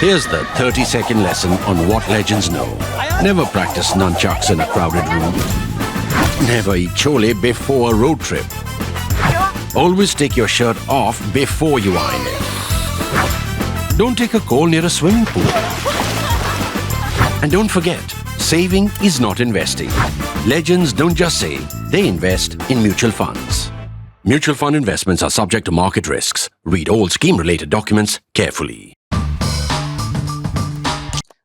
Here's the 30-second lesson on what legends know. Never practice nunchucks in a crowded room. Never eat chole before a road trip. Always take your shirt off before you iron it. Don't take a call near a swimming pool. And don't forget, saving is not investing. Legends don't just save, they invest in mutual funds. Mutual fund investments are subject to market risks. Read all scheme-related documents carefully.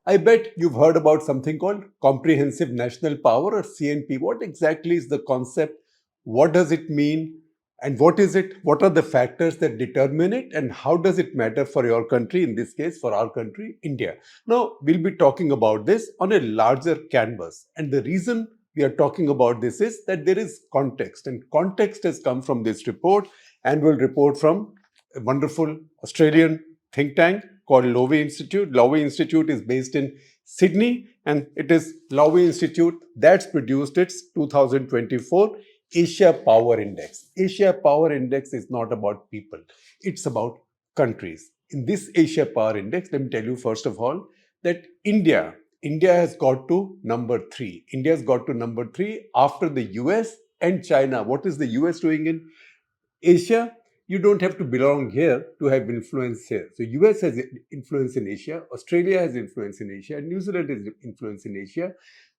I bet you've heard about something called Comprehensive National Power or CNP. What exactly is the concept? What does it mean? And what is it? What are the factors that determine it? And how does it matter for your country, in this case, for our country, India? Now, we'll be talking about this on a larger canvas. And the reason we are talking about this is that there is context. And context has come from this report, annual report from a wonderful Australian think tank called Lowy Institute. Lowy Institute is based in Sydney, and it is Lowy Institute that's produced its 2024 Asia Power Index. Asia Power Index is not about people, it's about countries. In this Asia Power Index, let me tell you first of all that India has got to number 3. India has got to number 3 after the US and China. What is the US doing in Asia? You don't have to belong here to have influence here. So US has influence in Asia, Australia has influence in Asia, New Zealand has influence in Asia,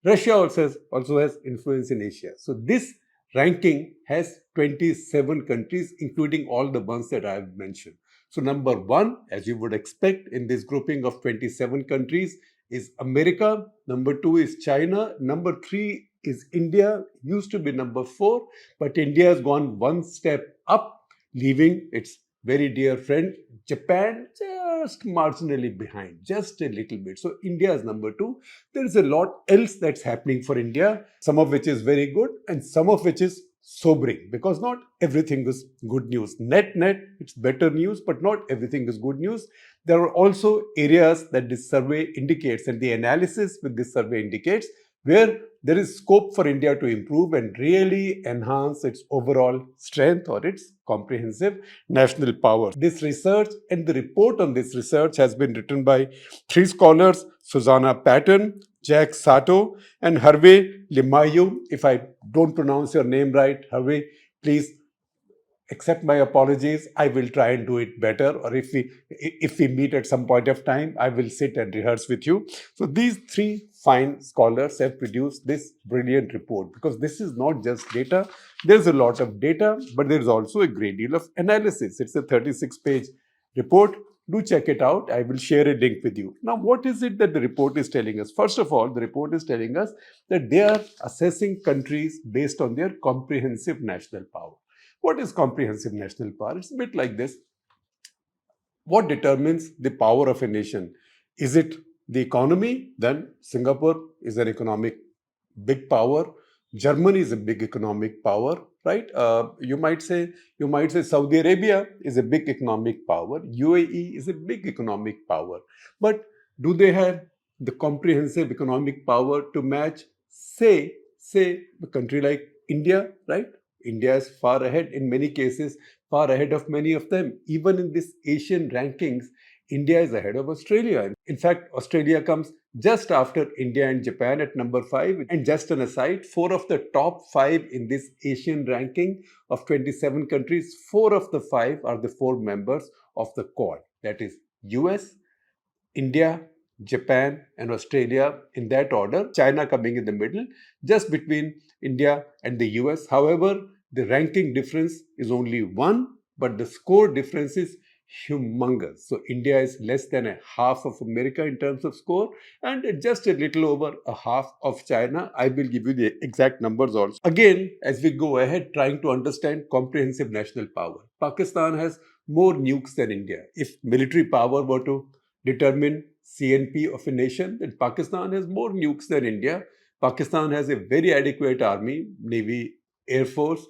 Russia also has influence in Asia. So this ranking has 27 countries, including all the ones that I have mentioned. So number 1, as you would expect in this grouping of 27 countries, is America. Number 2 is China. Number 3 is India. Used to be number 4, but India has gone one step up, leaving its very dear friend Japan just marginally behind, just a little bit. So India is number 2. There is a lot else that's happening for India, some of which is very good and some of which is sobering, because not everything is good news. Net, it's better news, but not everything is good news. There are also areas that this survey indicates, and the analysis with this survey indicates, where there is scope for India to improve and really enhance its overall strength or its comprehensive national power. This research and the report on this research has been written by 3 scholars, Susanna Patton, Jack Sato, and Harvey Limayu. If I don't pronounce your name right, Harvey, please accept my apologies. I will try and do it better, or if we meet at some point of time, I will sit and rehearse with you. So these 3 fine scholars have produced this brilliant report, because this is not just data. There's a lot of data, but there's also a great deal of analysis. It's a 36-page report. Do check it out. I will share a link with you. Now, what is it that the report is telling us? First of all, the report is telling us that they are assessing countries based on their comprehensive national power. What is comprehensive national power? It's a bit like this. What determines the power of a nation? Is it the economy? Then Singapore is an economic big power. Germany is a big economic power, right? You might say Saudi Arabia is a big economic power. UAE is a big economic power. But do they have the comprehensive economic power to match, say a country like India, right? India is far ahead in many cases, far ahead of many of them. Even in this Asian rankings, India is ahead of Australia. In fact, Australia comes just after India and Japan at number 5. And just an aside, 4 of the top 5 in this Asian ranking of 27 countries, 4 of the 5 are the 4 members of the Quad. That is US, India, Japan, and Australia in that order. China coming in the middle, just between India and the US. However, the ranking difference is only 1, but the score difference is humongous. So India is less than a half of America in terms of score, and just a little over a half of China. I will give you the exact numbers also. Again, as we go ahead trying to understand comprehensive national power, Pakistan has more nukes than India. If military power were to determine CNP of a nation, then Pakistan has more nukes than India. Pakistan has a very adequate army, navy, air force.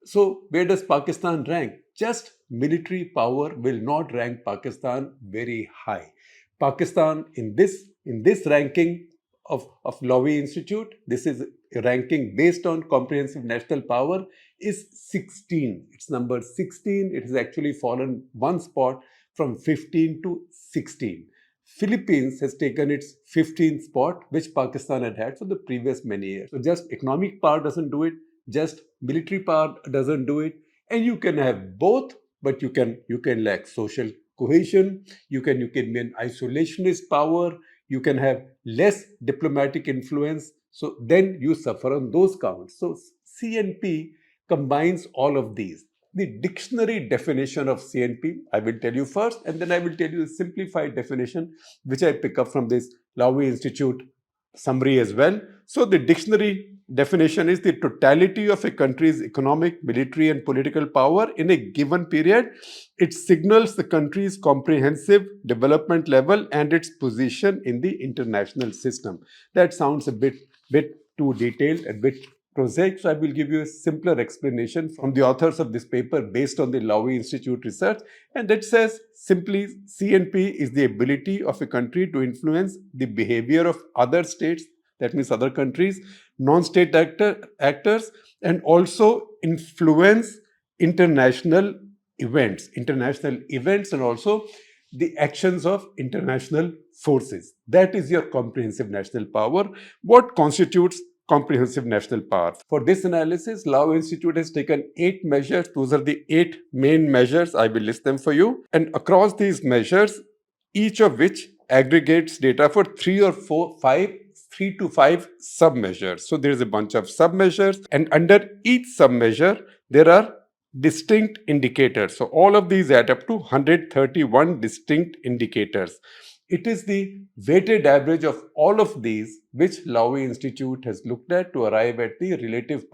So where does Pakistan rank? Just military power will not rank Pakistan very high. Pakistan in this ranking of Lowy Institute, this is a ranking based on comprehensive national power, is 16. It's number 16. It has actually fallen 1 spot from 15 to 16. Philippines has taken its 15th spot, which Pakistan had for the previous many years. So just economic power doesn't do it, just military power doesn't do it, and you can have both, but you can lack social cohesion, you can be an isolationist power, you can have less diplomatic influence. So then you suffer on those counts. So CNP combines all of these. The dictionary definition of CNP, I will tell you first, and then I will tell you the simplified definition, which I pick up from this Lowy Institute summary as well. So the dictionary definition is the totality of a country's economic, military, and political power in a given period. It signals the country's comprehensive development level and its position in the international system. That sounds a bit too detailed, a bit prosaic, so I will give you a simpler explanation from the authors of this paper based on the Lowy Institute research, and that says simply CNP is the ability of a country to influence the behavior of other states, that means other countries, non-state actors, and also influence international events and also the actions of international forces. That is your comprehensive national power. What constitutes comprehensive national power? For this analysis, Lowy Institute has taken 8 measures. Those are the 8 main measures. I will list them for you. And across these measures, each of which aggregates data for 3 to 5 sub-measures. So there is a bunch of sub-measures, and under each sub-measure, there are distinct indicators. So all of these add up to 131 distinct indicators. It is the weighted average of all of these which Lowy Institute has looked at to arrive at the relative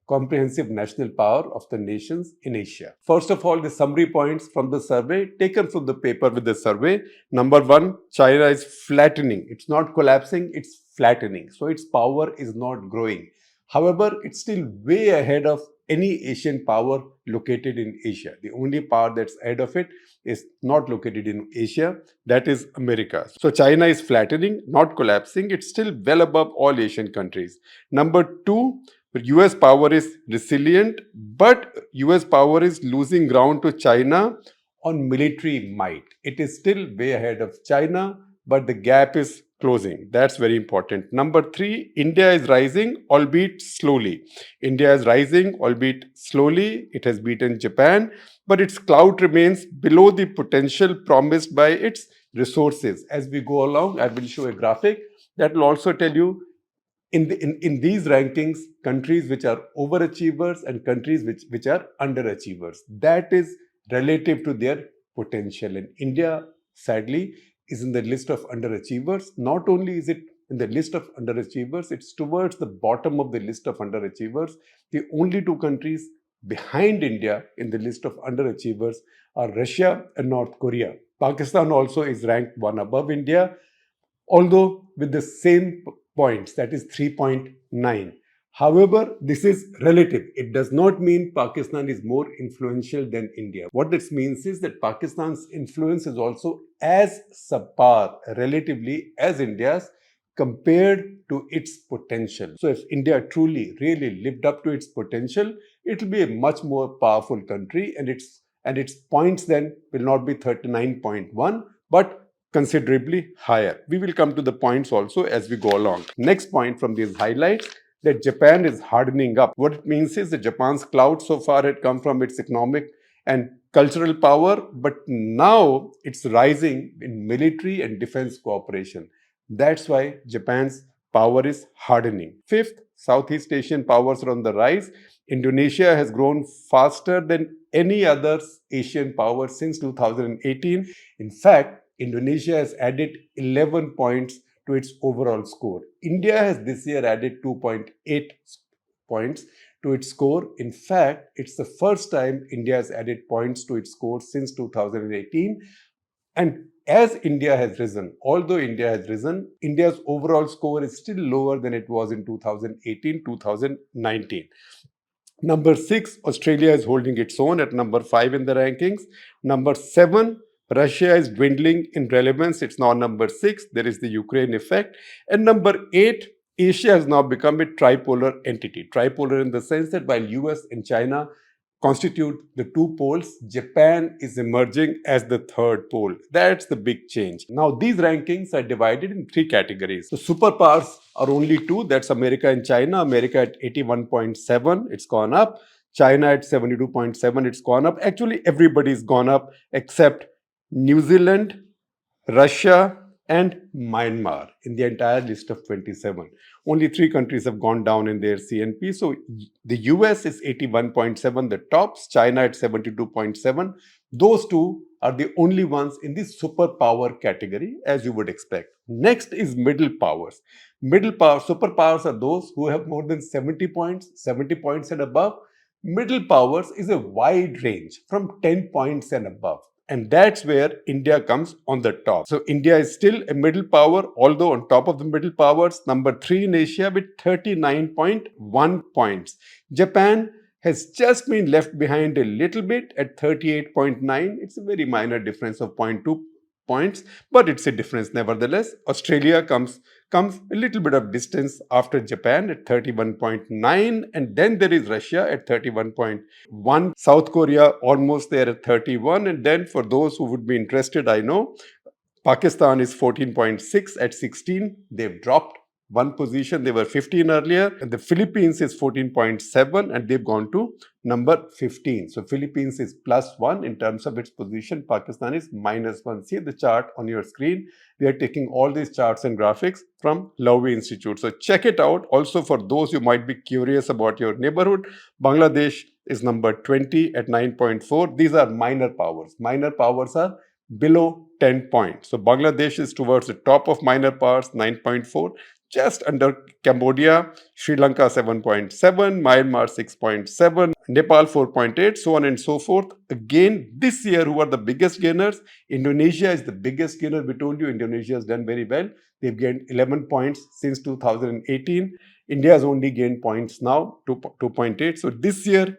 comprehensive national power of the nations in Asia. First of all, the summary points from the survey taken from the paper with the survey. Number 1, China is flattening. It's not collapsing, it's flattening. So its power is not growing. However, it's still way ahead of any Asian power located in Asia. The only power that's ahead of it is not located in Asia, that is America. So China is flattening, not collapsing. It's still well above all Asian countries. Number 2, US power is resilient, but US power is losing ground to China on military might. It is still way ahead of China, but the gap is closing. That's very important. Number 3, India is rising, albeit slowly. India is rising, albeit slowly. It has beaten Japan, but its clout remains below the potential promised by its resources. As we go along, I will show a graphic that will also tell you in these rankings, countries which are overachievers and countries which are underachievers. That is relative to their potential. And India, sadly, is in the list of underachievers. Not only is it in the list of underachievers, it's towards the bottom of the list of underachievers. The only 2 countries behind India in the list of underachievers are Russia and North Korea. Pakistan also is ranked 1 above India, although with the same points, that is 3.9. However, this is relative. It does not mean Pakistan is more influential than India. What this means is that Pakistan's influence is also as subpar relatively as India's compared to its potential. So if India truly, really lived up to its potential, it will be a much more powerful country, and its points then will not be 39.1, but considerably higher. We will come to the points also as we go along. Next point from these highlights, that Japan is hardening up. What it means is that Japan's clout so far had come from its economic and cultural power, but now it's rising in military and defense cooperation. That's why Japan's power is hardening. 5th, Southeast Asian powers are on the rise. Indonesia has grown faster than any other Asian power since 2018. In fact, Indonesia has added 11 points to its overall score. India has this year added 2.8 points to its score. In fact, it's the first time India has added points to its score since 2018. And as India has risen, although India has risen, India's overall score is still lower than it was in 2018-2019. Number 6, Australia is holding its own at number 5 in the rankings. Number 7, Russia is dwindling in relevance. It's now number 6. There is the Ukraine effect. And number 8, Asia has now become a tripolar entity. Tripolar in the sense that while US and China constitute the two poles, Japan is emerging as the third pole. That's the big change. Now, these rankings are divided in three categories. So, superpowers are only two. That's America and China. America at 81.7, it's gone up. China at 72.7, it's gone up. Actually, everybody's gone up except New Zealand, Russia, and Myanmar in the entire list of 27. Only three countries have gone down in their CNP. So the US is 81.7, the tops, China at 72.7. Those two are the only ones in the superpower category, as you would expect. Next is middle powers. Superpowers are those who have more than 70 points and above. Middle powers is a wide range from 10 points and above. And that's where India comes on the top. So India is still a middle power, although on top of the middle powers, number 3 in Asia with 39.1 points. Japan has just been left behind a little bit at 38.9. It's a very minor difference of 0.2 points, but it's a difference nevertheless. Australia comes a little bit of distance after Japan at 31.9, and then there is Russia at 31.1, South Korea almost there at 31, and then for those who would be interested, I know Pakistan is 14.6 at 16. They've dropped one position. They were 15 earlier. And the Philippines is 14.7 and they've gone to number 15. So Philippines is +1 in terms of its position. Pakistan is -1. See the chart on your screen. We are taking all these charts and graphics from Lowy Institute. So check it out. Also for those who might be curious about your neighborhood, Bangladesh is number 20 at 9.4. These are minor powers. Minor powers are below 10 points. So Bangladesh is towards the top of minor powers, 9.4, just under Cambodia, Sri Lanka 7.7, Myanmar 6.7, Nepal 4.8, so on and so forth. Again, this year, who are the biggest gainers? Indonesia is the biggest gainer. We told you Indonesia has done very well. They've gained 11 points since 2018. India has only gained points now, 2.8. So this year,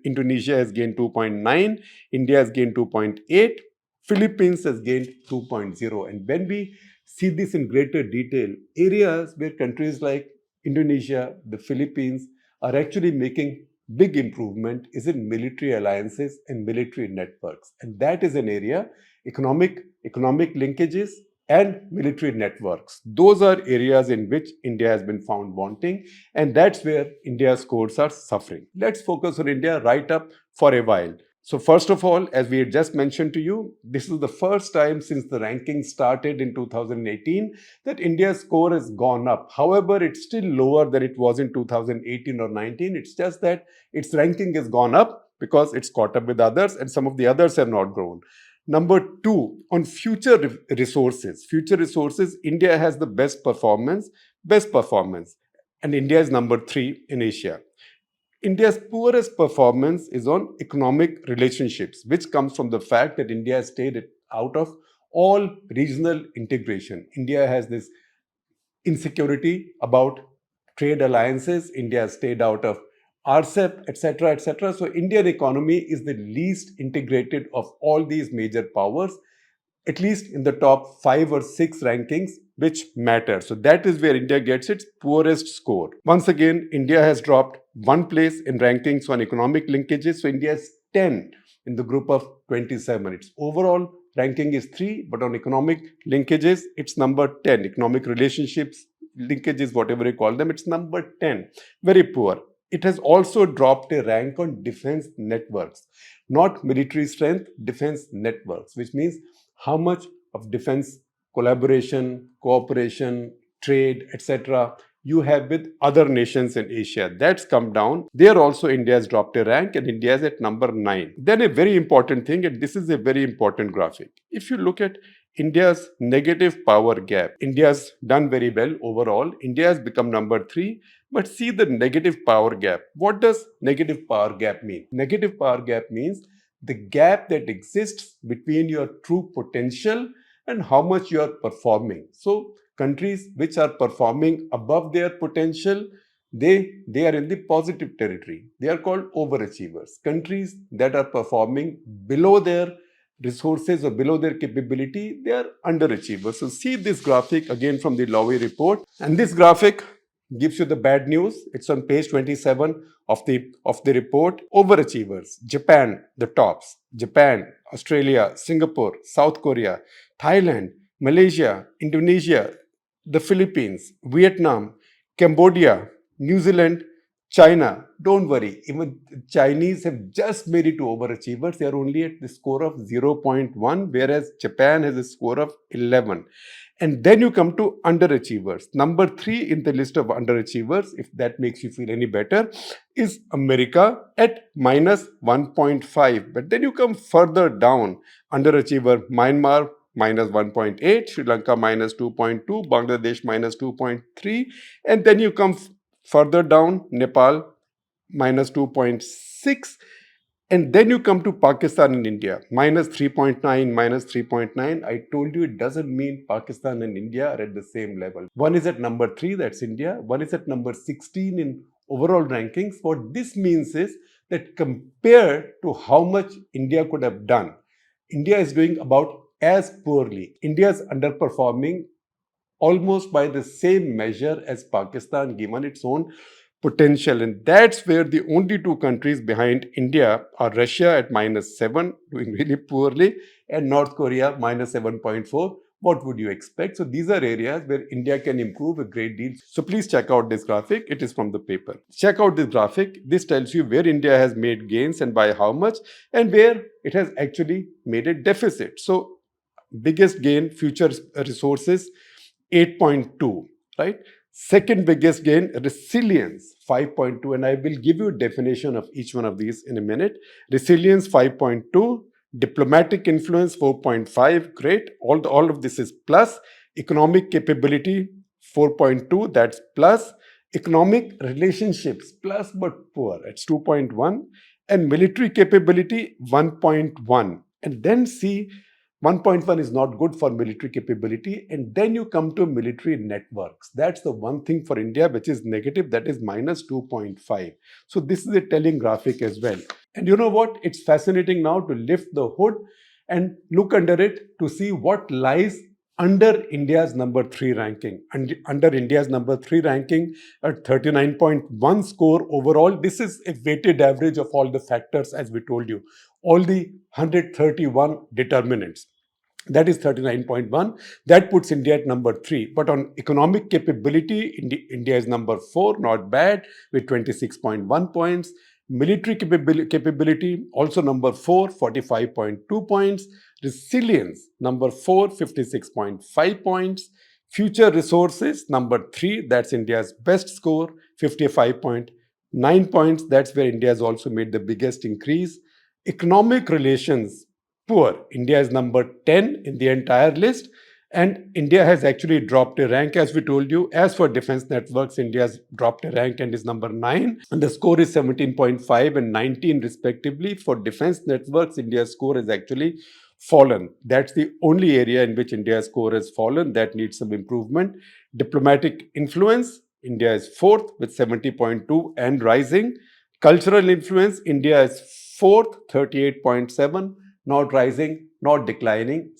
Indonesia has gained 2.9, India has gained 2.8, Philippines has gained 2.0. And when we see this in greater detail, areas where countries like Indonesia, the Philippines are actually making big improvement is in military alliances and military networks. And that is an area, economic linkages and military networks. Those are areas in which India has been found wanting, and that's where India's scores are suffering. Let's focus on India right up for a while. So first of all, as we had just mentioned to you, this is the first time since the ranking started in 2018 that India's score has gone up. However, it's still lower than it was in 2018 or 19. It's just that its ranking has gone up because it's caught up with others and some of the others have not grown. Number 2, on future resources. Future resources, India has the best performance, and India is number 3 in Asia. India's poorest performance is on economic relationships, which comes from the fact that India has stayed out of all regional integration. India has this insecurity about trade alliances. India has stayed out of RCEP, etc., etc. So Indian economy is the least integrated of all these major powers, at least in the top 5 or 6 rankings, which matter. So that is where India gets its poorest score. Once again, India has dropped 1 place in rankings on economic linkages. So India is 10 in the group of 27. Its overall ranking is 3, but on economic linkages, it's number 10. Economic relationships, linkages, whatever you call them, it's number 10. Very poor. It has also dropped a rank on defense networks, not military strength, defense networks, which means how much of defense collaboration, cooperation, trade, etc. you have with other nations in Asia. That's come down. There also India has dropped a rank and India is at number 9. Then a very important thing, and this is a very important graphic. If you look at India's negative power gap, India's done very well overall. India has become number 3. But see the negative power gap. What does negative power gap mean? Negative power gap means the gap that exists between your true potential and how much you are performing. So countries which are performing above their potential, they are in the positive territory. They are called overachievers. Countries that are performing below their resources or below their capability, they are underachievers. So see this graphic again from the Lowy report. And this graphic gives you the bad news. It's on page 27 of the report. Overachievers. Japan, the tops. Japan, Australia, Singapore, South Korea, Thailand, Malaysia, Indonesia, the Philippines, Vietnam, Cambodia, New Zealand, China. Don't worry, even Chinese have just made it to overachievers. They are only at the score of 0.1, whereas Japan has a score of 11. And then you come to underachievers. Number 3 in the list of underachievers, if that makes you feel any better, is America at minus 1.5. But then you come further down. Underachiever Myanmar minus 1.8, Sri Lanka minus 2.2, Bangladesh minus 2.3. And then you come further down, Nepal minus 2.6. And then you come to Pakistan and India, minus 3.9, minus 3.9. I told you it doesn't mean Pakistan and India are at the same level. One is at number 3, that's India. One is at number 16 in overall rankings. What this means is that compared to how much India could have done, India is doing about as poorly. India is underperforming almost by the same measure as Pakistan, given its own potential. And that's where the only two countries behind India are Russia at minus 7, doing really poorly, and North Korea minus 7.4. What would you expect? So these are areas where India can improve a great deal. So please check out this graphic. It is from the paper. Check out this graphic. This tells you where India has made gains and by how much, and where it has actually made a deficit. So biggest gain, future resources, 8.2, right? Second biggest gain, resilience, 5.2. And I will give you a definition of each one of these in a minute. Resilience, 5.2. Diplomatic influence, 4.5. Great. All of this is plus. Economic capability, 4.2. That's plus. Economic relationships, plus but poor. It's 2.1. And military capability, 1.1. And then see, 1.1 is not good for military capability. And then you come to military networks. That's the one thing for India which is negative, that is minus 2.5. So this is a telling graphic as well. And you know what? It's fascinating now to lift the hood and look under it to see what lies under India's number 3 ranking. And under India's number 3 ranking at 39.1 score overall, this is a weighted average of all the factors, as we told you, all the 131 determinants. That is 39.1. That puts India at number 3. But on economic capability, India is number 4, not bad, with 26.1 points. Military capability, also number 4, 45.2 points. Resilience, number 4, 56.5 points. Future resources, number 3, that's India's best score, 55.9 points. That's where India has also made the biggest increase. Economic relations, poor. India is number 10 in the entire list. And India has actually dropped a rank, as we told you. As for defense networks, India has dropped a rank and is number 9. And the score is 17.5 and 19 respectively. For defense networks, India's score has actually fallen. That's the only area in which India's score has fallen. That needs some improvement. Diplomatic influence, India is 4th with 70.2 and rising. Cultural influence, India is 4th, 38.7. Not rising, not declining,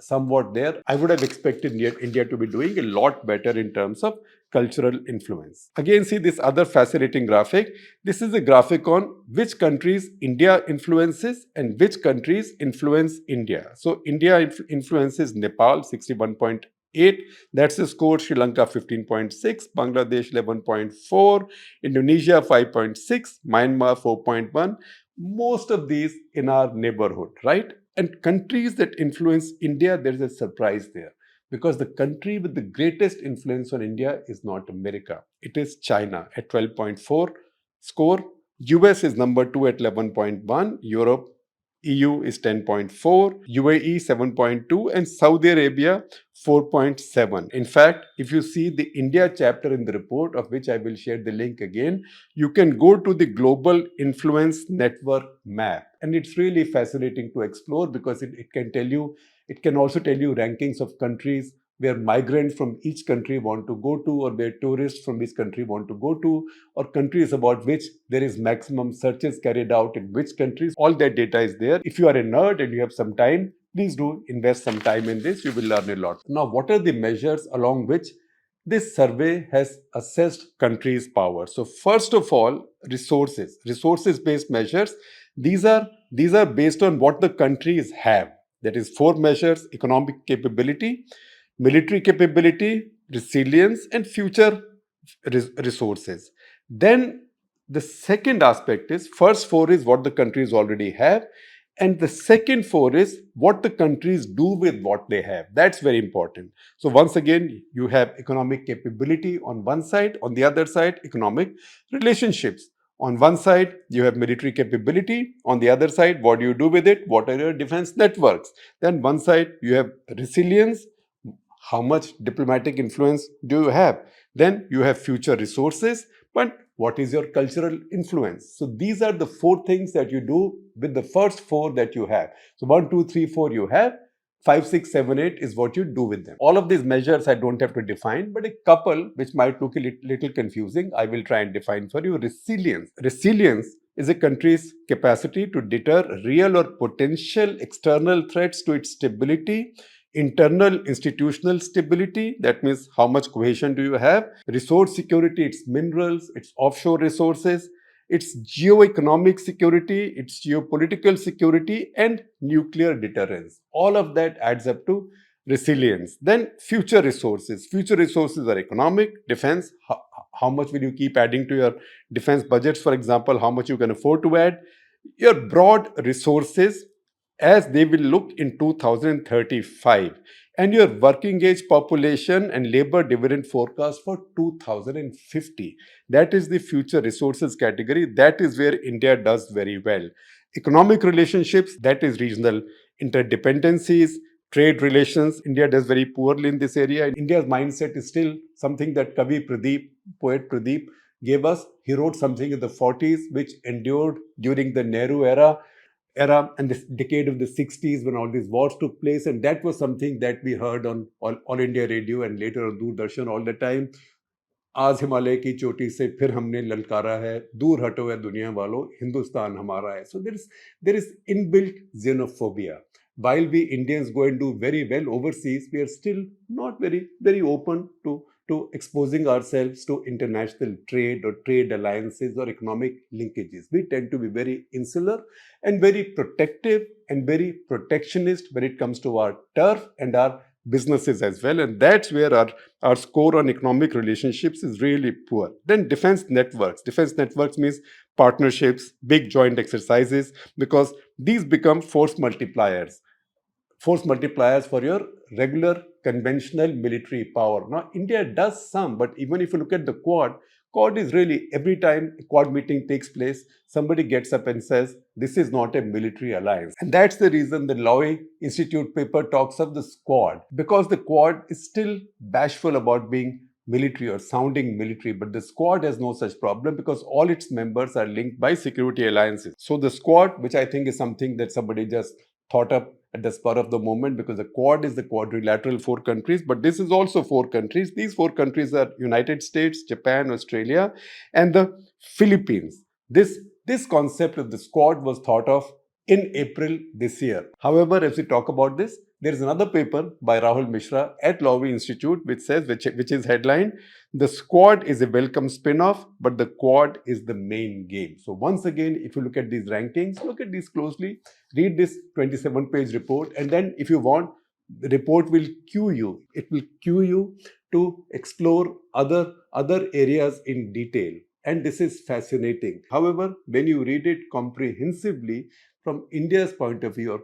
somewhat there. I would have expected India to be doing a lot better in terms of cultural influence. Again, see this other fascinating graphic. This is a graphic on which countries India influences and which countries influence India. So India influences Nepal, 61.8. That's the score. Sri Lanka 15.6, Bangladesh 11.4, Indonesia 5.6, Myanmar 4.1. Most of these in our neighborhood, right? And countries that influence India, there is a surprise there. Because the country with the greatest influence on India is not America. It is China at 12.4 score. US is number 2 at 11.1. Europe, EU is 10.4, UAE 7.2, and Saudi Arabia 4.7. In fact, if you see the India chapter in the report, of which I will share the link again, you can go to the Global Influence Network map. And it's really fascinating to explore because it can also tell you rankings of countries where migrants from each country want to go to, or where tourists from each country want to go to, or countries about which there is maximum searches carried out in which countries. All that data is there. If you are a nerd and you have some time, please do invest some time in this. You will learn a lot. Now, what are the measures along which This survey has assessed countries' power. So first of all, resources-based measures. These are based on what the countries have. That is four measures: economic capability, military capability, resilience, and future resources. Then the second aspect is, first four is what the countries already have, and the second four is what the countries do with what they have. That's very important. So once again, you have economic capability on one side, on the other side, economic relationships. On one side, you have military capability. On the other side, what do you do with it? What are your defense networks? Then one side, you have resilience. How much diplomatic influence do you have? Then you have future resources, but what is your cultural influence? So these are the four things that you do with the first four that you have. So 1, 2, 3, 4 you have. 5, 6, 7, 8 is what you do with them. All of these measures I don't have to define, but a couple which might look a little confusing, I will try and define for you. Resilience. Resilience is a country's capacity to deter real or potential external threats to its stability. Internal institutional stability, that means how much cohesion do you have. Resource security, its minerals, its offshore resources, its geoeconomic security, its geopolitical security, and nuclear deterrence. All of that adds up to resilience. Then future resources. Future resources are economic, defense. How much will you keep adding to your defense budgets, for example, how much you can afford to add. Your broad resources, as they will look in 2035, and your working age population and labor dividend forecast for 2050. That is the future resources category. That is where India does very well. Economic relationships, that is regional interdependencies. Trade relations, India does very poorly in this area. India's mindset is still something that poet Pradeep gave us. He wrote something in the 40s which endured during the Nehru era and this decade of the 60s when all these wars took place. And that was something that we heard on All India Radio and later on Doordarshan all the time. आज हिमालय की चोटी से फिर हमने ललकारा है, दूर हटो है दुनिया वालों, हिंदुस्तान हमारा है. So there is inbuilt xenophobia. While we Indians go and do very well overseas, we are still not very open to exposing ourselves to international trade or trade alliances or economic linkages. We tend to be very insular and very protective and very protectionist when it comes to our turf and our businesses as well. And that's where our score on economic relationships is really poor. Then defense networks. Defense networks means partnerships, big joint exercises, because these become force multipliers for your regular conventional military power. Now, India does some, but even if you look at the Quad is really, every time a Quad meeting takes place, somebody gets up and says, this is not a military alliance. And that's the reason the Lowy Institute paper talks of the Squad, because the Quad is still bashful about being military or sounding military, but the Squad has no such problem because all its members are linked by security alliances. So the Squad, which I think is something that somebody just thought up at the spur of the moment, because the Quad is the quadrilateral four countries, but this is also four countries. These four countries are United States, Japan, Australia, and the Philippines. This concept of the Squad was thought of in April this year. However, as we talk about this, there is another paper by Rahul Mishra at Lowy Institute which is headlined, "The Squad is a welcome spin-off, but the Quad is the main game." So once again, if you look at these rankings, look at these closely, read this 27-page report, and then if you want, the report will cue you. It will cue you to explore other areas in detail. And this is fascinating. However, when you read it comprehensively from India's point of view,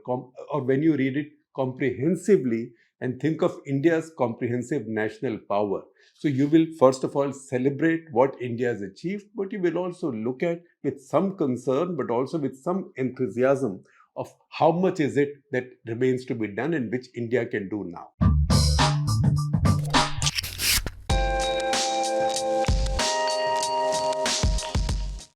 or when you read it comprehensively and think of India's comprehensive national power, so you will first of all celebrate what India has achieved, but you will also look at with some concern, but also with some enthusiasm of how much is it that remains to be done and which India can do now.